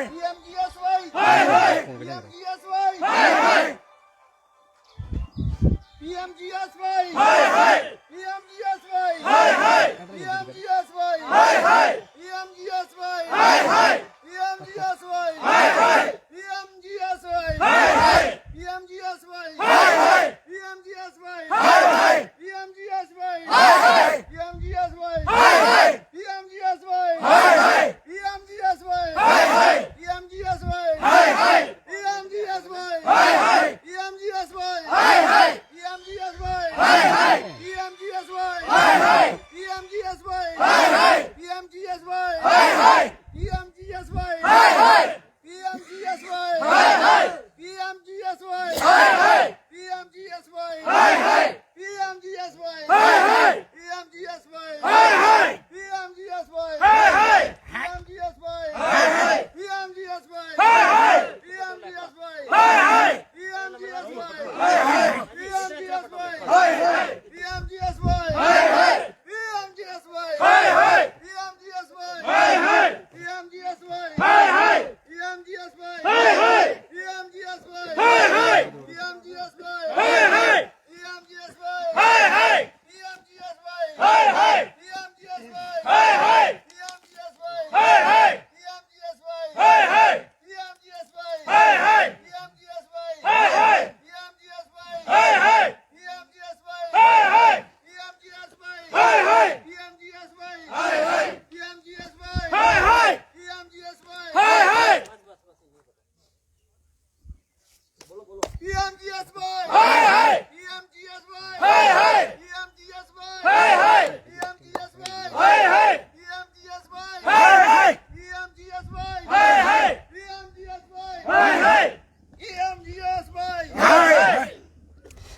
PMGSY PMGSY PMGSY PMGSY PMGSY PMGSY PMGSY PMGSY PMGSY PMGSY PMGSY PMGSY PMGSY PMGSY PMGSY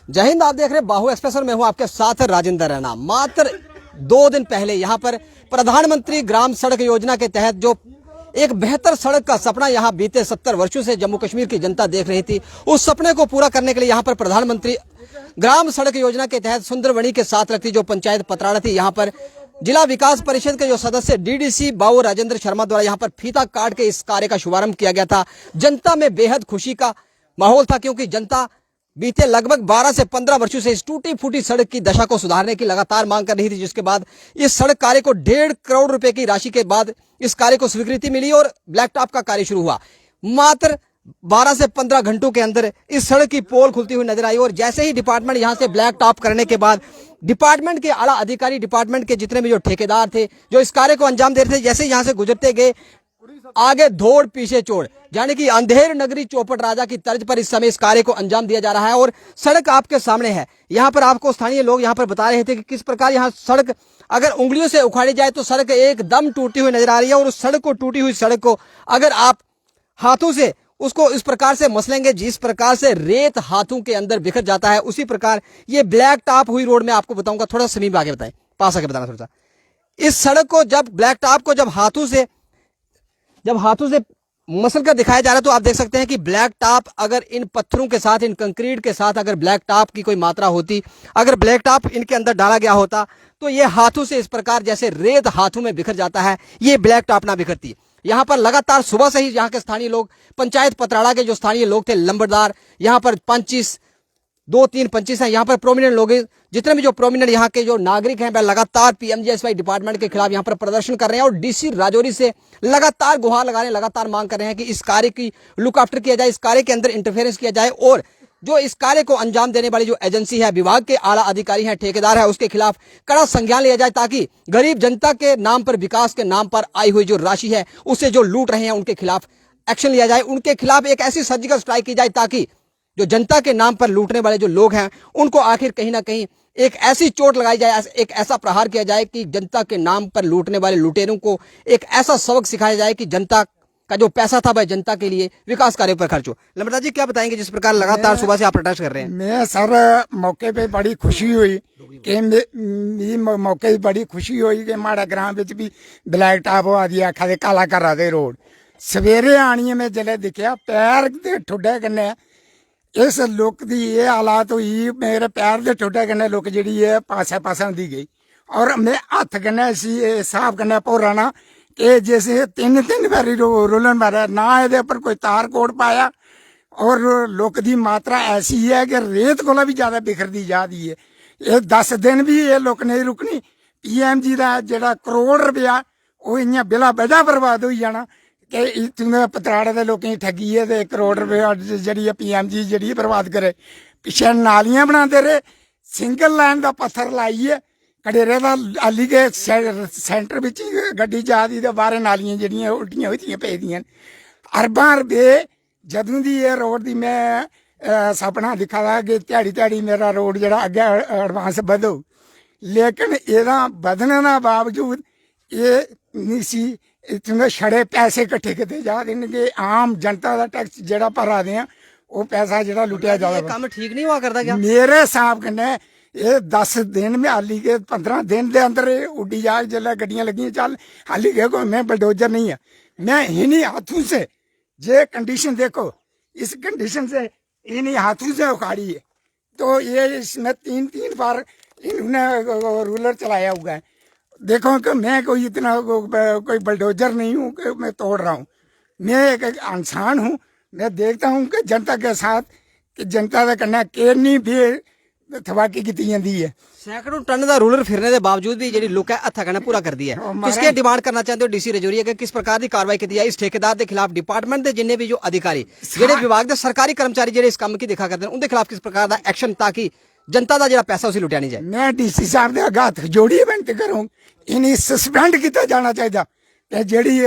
जय हिंद। आप देख रहे हैं बाहु एक्सप्रेस और मैं हूं आपके साथ राजेंद्र रैना। मात्र 2 दिन पहले यहां पर प्रधानमंत्री ग्राम सड़क योजना के तहत जो एक बेहतर सड़क का सपना यहां बीते 70 वर्षों से जम्मू कश्मीर की जनता देख रही थी, उस सपने को पूरा करने के लिए यहां पर प्रधानमंत्री ग्राम सड़क योजना के तहत सुंदरवनी के साथ लगती जो पंचायत पतराड़ा थी, यहां पर जिला विकास परिषद के जो सदस्य डीडीसी बाबू राजेंद्र शर्मा द्वारा यहां पर फीता काट के इस कार्य का शुभारंभ किया गया था। जनता में बेहद खुशी का माहौल था, क्योंकि जनता बीते लगभग 12 से 15 वर्षों से इस टूटी फूटी सड़क की दशा को सुधारने की लगातार मांग कर रही थी, जिसके बाद इस सड़क कार्य को 1.5 करोड़ रुपए की राशि के बाद इस कार्य को स्वीकृति मिली और ब्लैक टॉप का कार्य शुरू हुआ। मात्र 12 से 15 घंटों के अंदर इस सड़क की पोल खुलती हुई नजर आई और जैसे ही डिपार्टमेंट यहां से ब्लैक टॉप करने के बाद डिपार्टमेंट के आला अधिकारी, डिपार्टमेंट के जितने भी जो ठेकेदार थे जो इस कार्य को अंजाम दे रहे थे, जैसे यहां से गुजरते गए आगे दौड़ पीछे चोड़, यानी कि अंधेर नगरी चौपट राजा की तर्ज पर इस समय इस कार्य को अंजाम दिया जा रहा है। और सड़क आपके सामने है। यहाँ पर आपको स्थानीय लोग यहाँ पर बता रहे थे कि किस प्रकार यहाँ सड़क अगर उंगलियों से उखाड़ी जाए तो सड़क एकदम टूटी हुई नजर आ रही है, और उस सड़क को, टूटी हुई सड़क को अगर आप हाथों से उसको इस प्रकार से मसलेंगे, जिस प्रकार से रेत हाथों के अंदर बिखर जाता है, उसी प्रकार ये ब्लैक टॉप हुई रोड में आपको बताऊंगा। थोड़ा समीप आगे बताएं, पास आके बताना थोड़ा सा। इस सड़क को जब ब्लैक टॉप को जब हाथों से मसल कर दिखाया जा रहा है, तो आप देख सकते हैं कि ब्लैक टॉप अगर इन पत्थरों के साथ, इन कंक्रीट के साथ अगर ब्लैक टॉप की कोई मात्रा होती, अगर ब्लैक टॉप इनके अंदर डाला गया होता, तो ये हाथों से इस प्रकार जैसे रेत हाथों में बिखर जाता है, ये ब्लैक टॉप ना बिखरती। यहाँ पर लगातार सुबह से ही यहाँ के स्थानीय लोग, पंचायत पतराड़ा के जो स्थानीय लोग थे, लंबरदार, यहाँ पर पंचिस 2-3 पंचिस हैं, यहाँ पर प्रोमिनेंट लोग, जितने भी जो प्रोमिनेंट यहाँ के जो नागरिक हैं, वह लगातार पीएमजीएसवाई डिपार्टमेंट के खिलाफ यहाँ पर प्रदर्शन कर रहे हैं और डीसी राजौरी से लगातार गुहार लगा रहे हैं, लगातार मांग कर रहे हैं कि इस कार्य की लुक आफ्टर किया जाए, इस कार्य के अंदर इंटरफेरेंस किया जाए और जो इस कार्य को अंजाम देने वाली जो एजेंसी है, विभाग के आला अधिकारी हैं, ठेकेदार है, उसके खिलाफ कड़ा संज्ञान लिया जाए, ताकि गरीब जनता के नाम पर, विकास के नाम पर आई हुई जो राशि है, उससे जो लूट रहे हैं, उनके खिलाफ एक्शन लिया जाए, उनके खिलाफ एक ऐसी सर्जिकल स्ट्राइक की जाए ताकि जो जनता के नाम पर लूटने वाले जो लोग हैं, उनको आखिर कहीं ना कहीं एक ऐसी चोट लगाई जाए, एक ऐसा प्रहार किया जाए कि जनता के नाम पर लूटने वाले लुटेरों को एक ऐसा सबक सिखाया जाए कि जनता का जो पैसा था वह जनता के लिए विकास कार्यों पर खर्च हो। लंबरदार जी, क्या बताएंगे जिस प्रकार लगातार सुबह से आप प्रोटेस्ट कर रहे हैं? मैं सर मौके पे बड़ी खुशी हुई कि मौके बड़ी खुशी हुई कि हमारे ग्राम में भी ब्लैक टॉप हो दिया, खाते काला कर रहा थे रोड। सवेरे आनी में जल्द दिखा पैर के ठुड्डे कन्ने इस लुक दी ये हालात हुई, मेरे पैर के ठुड्डे कन्ने लुक जी है पासा दी गई और मैं हथ कन्ने इसी हिसाब कन्ने भोराना कि जैसे 3 बारी रोलन मारा ना ਇਹਦੇ ਉੱਪਰ ਕੋਈ ਤਾਰ ਕੋਡ ਪਾਇਆ ਔਰ ਲੁੱਕ ਦੀ ਮਾਤਰਾ ਐਸੀ ਹੈ ਕਿ ਰੇਤ ਕੋਲੋਂ ਵੀ ਜ਼ਿਆਦਾ ਬਿਖਰਦੀ ਜਾਂਦੀ ਹੈ। ਇਹ 10 ਦਿਨ ਵੀ ਇਹ ਲੁੱਕ ਨਹੀਂ ਰੁਕਣੀ। PMG ਦਾ ਜਿਹੜਾ ਕਰੋੜ ਰੁਪਇਆ ਉਹ ਇੰਨਾ ਬਿਲਾ ਬੜਾ ਬਰਬਾਦ ਹੋਈ ਜਾਣਾ ਕਿ ਇਤਨੇ ਪਤਰਾੜੇ ਦੇ ਲੋਕਾਂ ਦੀ ਠੱਗੀ ਹੈ ਤੇ ਕਰੋੜ ਰੁਪਇਆ ਜਿਹੜੀ PMG ਜਿਹੜੀ ਬਰਬਾਦ ਕਰੇ। ਪਿੱਛੇ ਨਾਲੀਆਂ ਬਣਾਉਂਦੇ ਰਹੇ, ਸਿੰਗਲ ਲਾਈਨ ਦਾ ਪੱਥਰ ਲਾਈਏ ਕੜੇਰੇ ਦਾ ਆਲੀ ਕੇ ਸੈਂਟਰ ਵਿੱਚ ਗੱਡੀ ਜਾਂਦੀ ਤੇ ਬਾਹਰ ਨਾਲੀਆਂ ਜਿਹੜੀਆਂ ਉਲਟੀਆਂ ਹੋਈਆਂ ਪਈਆਂ ਅਰਬਾਂ ਰੁਪਏ। ਜਦੋਂ ਦੀ ਇਹ ਰੋਡ ਦੀ ਮੈਂ ਸੁਪਨਾ ਦਿਖਾਇਆ ਕਿ ਦਿਹਾੜੀ ਮੇਰਾ ਰੋਡ ਜਿਹੜਾ ਅੱਗੇ ਐਡਵਾਂਸ ਵਧੋ, ਲੇਕਿਨ ਇਹਦਾ ਵਧਣ ਦਾ ਬਾਵਜੂਦ ਇਹ ਨਹੀਂ ਸੀ। ਇਤਨੇ ਛੜੇ ਪੈਸੇ ਇਕੱਠੇ ਕੀਤੇ ਜਾ ਦੇਣਗੇ, ਆਮ ਜਨਤਾ ਦਾ ਟੈਕਸ ਜਿਹੜਾ ਭਰਾਦੇ ਆ ਉਹ ਪੈਸਾ ਜਿਹੜਾ ਲੁੱਟਿਆ ये ਜਾਵੇ। काम ठीक नहीं हुआ करता क्या? मेरे हिसाब कन्नै ये 10 दिन में हाली के 15 दिन के अंदर उड्डी जा जिसलै गड्डियां लगी चल हाली के कोई मैं बलडोजर नहीं है, मैं इन्हीं हाथों से ये कंडीशन देखो, इस कंडीशन से इन्हीं हाथों से उखाड़ी है। तो ये इसमें 3 बार इन्होंने रूलर चलाया हुआ है। देखो कि मैं कोई इतना कोई बलडोजर नहीं हूँ कि मैं तोड़ रहा हूँ, मैं एक इंसान हूँ। मैं देखता हूँ कि जनता के साथ कि जनता का कन्नै कितनी भी थवाकी की जाती है। सैकड़ों टन का रूलर फिरने के बावजूद भी जी लुक है हथा कहना पूरा कर दिया है। किसके डिमांड करना चाहते हो डीसी रजौरी कि किस प्रकार की कार्रवाई की जाए इस ठेकेदार के खिलाफ? डिपार्टमेंट के जिन्हें भी जो अधिकारी जेडे विभाग के सरकारी कर्मचारी जेडे इस काम की दिखा करते हैं उनके खिलाफ किस प्रकार का एक्शन ताकि जनता का जो पैसा उसे लुटिया नहीं जाए? मैं डीसी साहब के अगे हथ जोड़ी बेनती करूँ, इन्हें सस्पेंड किया जाना चाहिए। ਜਿਹੜੀ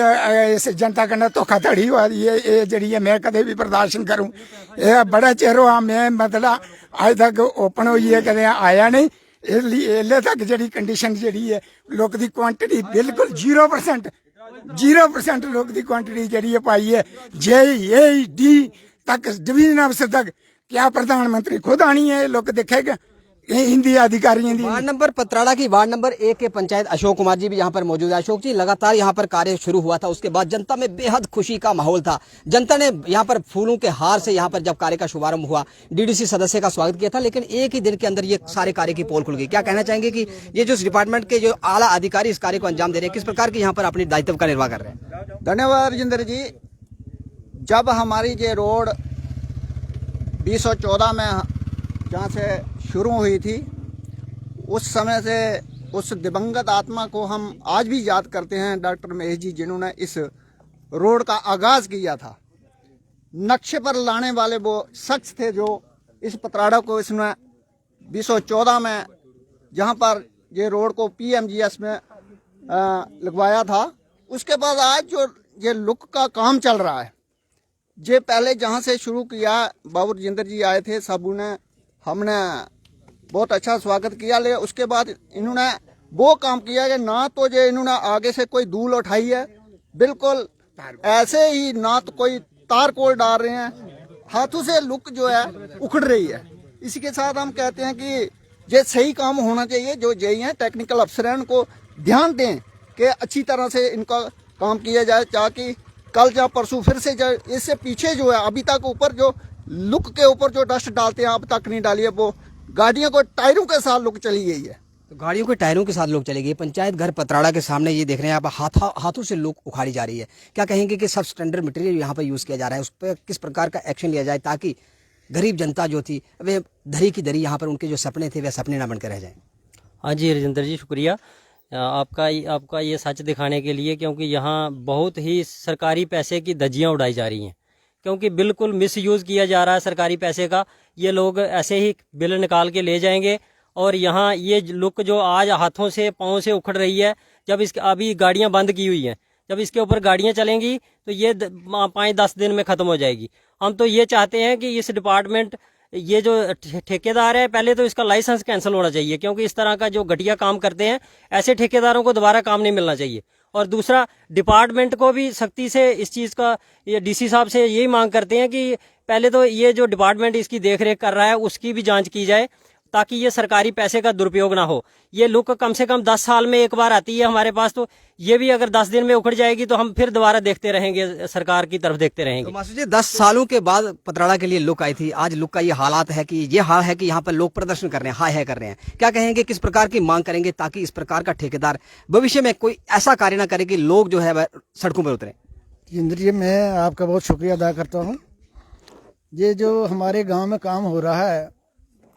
ਇਸ ਜਨਤਾ ਕन्नै ਧੋਖਾਧੜੀ ਹੋਈ ਹੈ ਇਹ ਜਿਹੜੀ ਹੈ ਮੈਂ ਕਦੇ ਵੀ ਬਰਦਾਸ਼ਤ ਨਹੀਂ ਕਰੂੰ। ਇਹ ਬੜਾ ਚਿਰ ਹੋਇਆ ਮੈਂ ਮਤਲਬ ਅੱਜ ਤੱਕ ਓਪਨ ਹੋਈ ਹੈ ਕਦੇ ਆਇਆ ਨਹੀਂ। ਇਸ ਲਈ ਇਹਲੇ ਤੱਕ ਜਿਹੜੀ ਕੰਡੀਸ਼ਨ ਜਿਹੜੀ ਹੈ ਲੋਕ ਦੀ ਕੁਆਂਟੀਟੀ ਬਿਲਕੁਲ 0% ਲੋਕ ਦੀ ਕੁਆਂਟੀਟੀ ਜਿਹੜੀ ਹੈ ਪਾਈ ਹੈ। JAD ਤੱਕ डिवीजन अफसर तक क्या प्रधानमंत्री खुद आनी है लोग देखेगा हिंदी अधिकारी। वार्ड नंबर पतराड़ा की वार्ड नंबर 1 के पंचायत अशोक कुमार जी भी यहाँ पर मौजूद है। अशोक जी, लगातार यहाँ पर कार्य शुरू हुआ था, उसके बाद जनता में बेहद खुशी का माहौल था। जनता ने यहाँ पर फूलों के हार से यहाँ पर जब कार्य का शुभारंभ हुआ DDC सदस्य का स्वागत किया था, लेकिन एक ही दिन के अंदर ये सारे कार्य की पोल खुल गई। क्या कहना चाहेंगे कि ये जो डिपार्टमेंट के जो आला अधिकारी इस कार्य को अंजाम दे रहे हैं, किस प्रकार की यहाँ पर अपनी दायित्व का निर्वाह कर रहे हैं? धन्यवाद राजेंद्र जी। जब हमारी ये रोड 2014 में जहाँ से शुरू हुई थी उस समय से उस दिवंगत आत्मा को हम आज भी याद करते हैं, डॉक्टर महेश जी, जिन्होंने इस रोड का आगाज़ किया था। नक्शे पर लाने वाले वो शख्स थे जो इस पतराड़ा को इसने 2014 में जहाँ पर ये रोड को PMGS में लगवाया था, उसके बाद आज जो ये लुक का काम चल रहा है, ये पहले जहाँ से शुरू किया बाबू राजेंद्र जी आए थे, सब ने हमने बहुत अच्छा स्वागत किया। ले उसके बाद इन्होंने वो काम किया कि ना तो जो इन्होंने आगे से कोई धूल उठाई है, बिल्कुल ऐसे ही ना तो कोई तार कोल डाल रहे हैं, हाथों से लुक जो है उखड़ रही है। इसी के साथ हम कहते हैं कि ये सही काम होना चाहिए। जो जेई हैं टेक्निकल अफसर हैं उनको ध्यान दें कि अच्छी तरह से इनका काम किया जाए, ताकि कल या परसों फिर से इससे पीछे जो है अभी तक ऊपर जो लुक के ऊपर जो डस्ट डालते हैं अब तक नहीं डाली है, वो गाड़ियों को टायरों के साथ लुक चली गई है। तो गाड़ियों के टायरों के साथ लोग चले गए। पंचायत घर पतराड़ा के सामने ये देख रहे हैं आप, हाथों से लोग उखाड़ी जा रही है। क्या कहेंगे कि सब स्टैंडर्ड मटेरियल यहाँ पर यूज किया जा रहा है, उस पर किस प्रकार का एक्शन लिया जाए ताकि गरीब जनता जो थी वे धरी की धरी यहाँ पर उनके जो सपने थे वे सपने ना बनकर रह जाए? हाँ जी राजेंद्र जी, शुक्रिया आपका ये सच दिखाने के लिए, क्योंकि यहाँ बहुत ही सरकारी पैसे की धज्जियाँ उड़ाई जा रही हैं, क्योंकि बिल्कुल मिसयूज़ किया जा रहा है सरकारी पैसे का। ये लोग ऐसे ही बिल निकाल के ले जाएंगे और यहाँ ये लुक जो आज हाथों से पाँव से उखड़ रही है, जब इसके अभी गाड़ियाँ बंद की हुई हैं, जब इसके ऊपर गाड़ियाँ चलेंगी तो ये 5-10 दिन में ख़त्म हो जाएगी। हम तो ये चाहते हैं कि इस डिपार्टमेंट ये जो ठेकेदार है, पहले तो इसका लाइसेंस कैंसिल होना चाहिए, क्योंकि इस तरह का जो घटिया काम करते हैं ऐसे ठेकेदारों को दोबारा काम नहीं मिलना चाहिए। और दूसरा, डिपार्टमेंट को भी सख्ती से इस चीज़ का ये डीसी साहब से यही मांग करते हैं कि पहले तो ये जो डिपार्टमेंट इसकी देखरेख कर रहा है उसकी भी जांच की जाए, ताकि ये सरकारी पैसे का दुरुपयोग ना हो। ये लुक कम से कम 10 साल में एक बार आती है हमारे पास, तो ये भी अगर 10 दिन में उखड़ जाएगी तो हम फिर दोबारा देखते रहेंगे, सरकार की तरफ देखते रहेंगे। तो मास्टर जी 10 सालों के बाद पतराड़ा के लिए लुक आई थी, आज लुक का ये हालात है कि ये हाल है कि यहाँ पर लोग प्रदर्शन कर रहे हैं, हाय हाय कर रहे हैं। क्या कहेंगे, किस प्रकार की मांग करेंगे ताकि इस प्रकार का ठेकेदार भविष्य में कोई ऐसा कार्य ना करे कि लोग जो है वह सड़कों पर उतरे? जिंदर जी, मैं आपका बहुत शुक्रिया अदा करता हूँ। ये जो हमारे गांव में काम हो रहा है,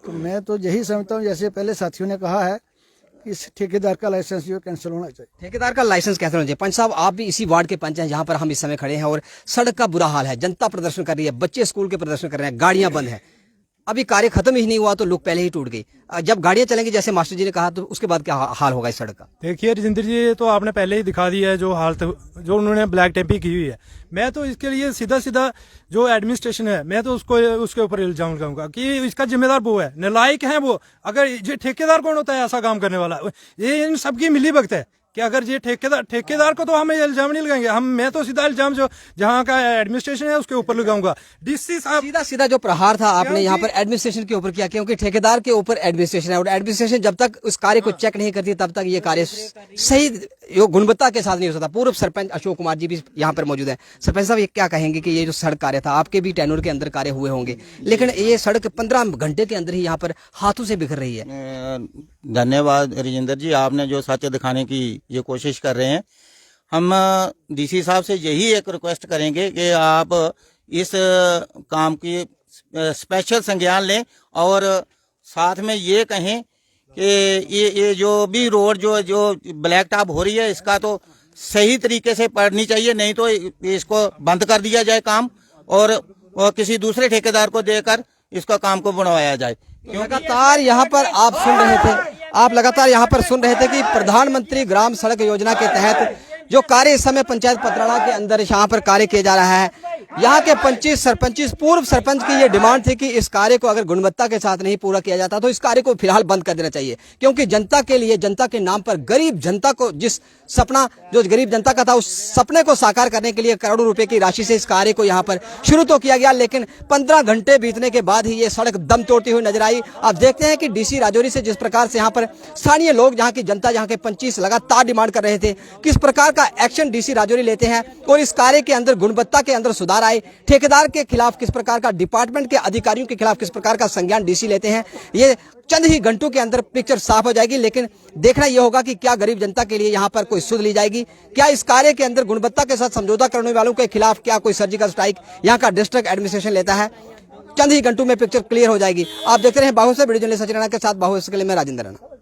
तो मैं तो यही समझता हूँ, जैसे पहले साथियों ने कहा है, कि इस ठेकेदार का लाइसेंस जो कैंसिल होना चाहिए। ठेकेदार का लाइसेंस कैसे होना चाहिए? पंच साहब, आप भी इसी वार्ड के पंच हैं जहां पर हम इस समय खड़े हैं और सड़क का बुरा हाल है, जनता प्रदर्शन कर रही है, बच्चे स्कूल के प्रदर्शन कर रहे हैं, गाड़ियां बंद है, अभी कार्य खत्म ही नहीं हुआ तो लुक पहले ही टूट गई। जब गाड़ियां चलेंगी जैसे मास्टर जी ने कहा, तो उसके बाद क्या हाल होगा इस सड़क का? देखिए राजेंद्र जी, ये तो आपने पहले ही दिखा दिया है जो हालत जो उन्होंने ब्लैक टेम्पिंग की हुई है। मैं तो इसके लिए सीधा सीधा जो एडमिनिस्ट्रेशन है, मैं तो उसके ऊपर इल्जाम लगाऊंगा कि इसका जिम्मेदार वो है, नालायक है वो। अगर ये ठेकेदार कौन होता है ऐसा काम करने वाला? ये इन सबकी मिली भगत है कि अगर ये ठेकेदार को तो हम इल्जाम नहीं लगाएंगे, मैं तो सीधा इल्जाम जो जहाँ का एडमिनिस्ट्रेशन है उसके ऊपर लगाऊंगा। डीसी साहब, सीधा सीधा जो प्रहार था आपने यहाँ पर एडमिनिस्ट्रेशन के ऊपर किया, क्योंकि ठेकेदार के ऊपर एडमिनिस्ट्रेशन है और एडमिनिस्ट्रेशन जब तक उस कार्य को चेक नहीं करती तब तक ये कार्य सही गुणवत्ता के साथ नहीं हो सकता। पूर्व सरपंच अशोक कुमार जी भी यहाँ पर मौजूद है। सरपंच साहब, ये क्या कहेंगे कि ये जो सड़क कार्य था, आपके भी टेन्योर के अंदर कार्य हुए होंगे, लेकिन ये सड़क 15 घंटे के अंदर ही यहाँ पर हाथों से बिखर रही है? धन्यवाद राजेंद्र जी, आपने जो सच दिखाने की ये कोशिश कर रहे हैं। हम डीसी साहब से यही एक रिक्वेस्ट करेंगे कि आप इस काम की स्पेशल संज्ञान लें और साथ में ये कहें कि ये जो भी रोड जो ब्लैक टॉप हो रही है, इसका तो सही तरीके से पड़नी चाहिए, नहीं तो इसको बंद कर दिया जाए काम और किसी दूसरे ठेकेदार को देकर इसका काम को बनवाया जाए। लगातार यहाँ पर आप लगातार यहाँ पर सुन रहे थे कि प्रधानमंत्री ग्राम सड़क योजना के तहत जो कार्य इस समय पंचायत पतराड़ा के अंदर यहाँ पर कार्य किया जा रहा है, यहाँ के 25 सरपंच, पूर्व सरपंच की ये डिमांड थी कि इस कार्य को अगर गुणवत्ता के साथ नहीं पूरा किया जाता तो इस कार्य को फिलहाल बंद कर देना चाहिए, क्योंकि जनता के लिए, जनता के नाम पर, गरीब जनता को जिस सपना जो गरीब जनता का था, उस सपने को साकार करने के लिए करोड़ों रुपए की राशि से इस कार्य को यहाँ पर शुरू तो किया गया, लेकिन 15 घंटे बीतने के बाद ही ये सड़क दम तोड़ती हुई नजर आई। आप देखते हैं कि डीसी राजौरी से जिस प्रकार से यहाँ पर स्थानीय लोग, यहाँ की जनता, यहाँ के 25 लगातार डिमांड कर रहे थे, किस प्रकार का एक्शन डीसी राजौरी लेते हैं और इस कार्य के अंदर गुणवत्ता के अंदर सुधार आए, ठेकेदार के खिलाफ किस प्रकार का, डिपार्टमेंट के अधिकारियों के खिलाफ किस प्रकार का संज्ञान डीसी लेते हैं, ये चंद ही घंटों के अंदर पिक्चर साफ हो जाएगी। लेकिन देखना यह होगा कि क्या गरीब जनता के लिए यहाँ पर कोई सुध ली जाएगी, क्या इस कार्य के अंदर गुणवत्ता के साथ समझौता करने वालों के खिलाफ क्या कोई सर्जिकल स्ट्राइक यहाँ का डिस्ट्रिक्ट एडमिनिस्ट्रेशन लेता है। चंद ही घंटों में पिक्चर क्लियर हो जाएगी। आप देखते रहे बाहु से वीडियो जर्नलिस्ट सचिन राणा के साथ, बाहु इसके लिए मैं राजेंद्र राणा।